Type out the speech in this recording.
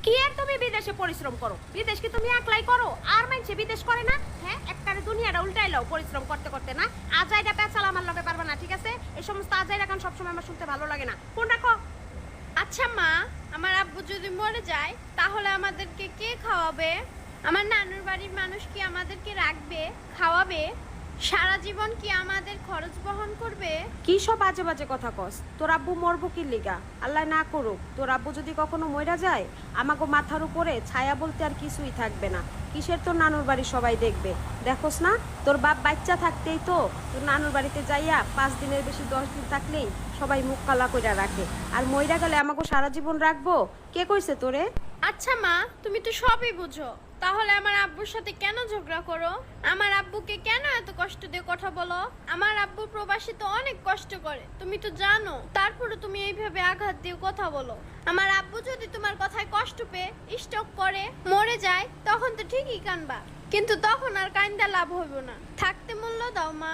কি আর তুমি বিদেশে পরিশ্রম করো? বিদেশ কি তুমি একলাই করো? আর মানুষে বিদেশ করে না? হ্যাঁ, একবারে দুনিয়াটা উল্টাইলাও পরিশ্রম করতে করতে না। আজাইরা পেঁচাল আমার লগে পারবে না, ঠিক আছে? এই সমস্ত আজাইরা গান সবসময় আমার শুনতে ভালো লাগে না। ফোন রাখো। আচ্ছা মা, আমার আব্বু যদি মরে যায় তাহলে আমাদেরকে কে খাওয়াবে? আমার নানুর বাড়ির মানুষ কি আমাদেরকে রাখবে, খাওয়াবে? সারা জীবন কি আমাদের খরচ বহন করবে? কি সব বাজে বাজে কথা কস? তোর আব্বু মরবো কি লিগা? আল্লাহ না করুক, তোর আব্বু যদি কখনো মইরা যায়, আমাকে মাথার উপরে ছায়া বলতে আর কিছুই থাকবে না। কিসের তোর নানুর বাড়ি সবাই দেখবে? দেখোস না, তোর বাপ বাচ্চা থাকতেই তো তোর নানুর বাড়িতে যাইয়া 5 দিনের বেশি 10 দিন থাকলেই সবাই মুখ কালা কইরা রাখে। আর মইরা গেলে আমাকে সারা জীবন রাখবো? কে কইছে তোরে? আচ্ছা মা, তুমি তো সবই বুঝো, তাহলে আমার আব্বুর সাথে কেন ঝগড়া করো? আমার আব্বুকে কেন এত কষ্ট দিয়ে কথা বলো? আমার আব্বু প্রবাসী তো অনেক কষ্ট করে, তুমি তো জানো। তারপরে তুমি এইভাবে আঘাত দিয়ে কথা বলো। আমার আব্বু যদি তোমার কথায় কষ্ট পেয়ে স্ট্রোক করে মরে যায়, তখন তো ঠিকই কানবা, কিন্তু তখন আর কান্দা লাভ হইব না। থাকতে মূল্য দাও মা।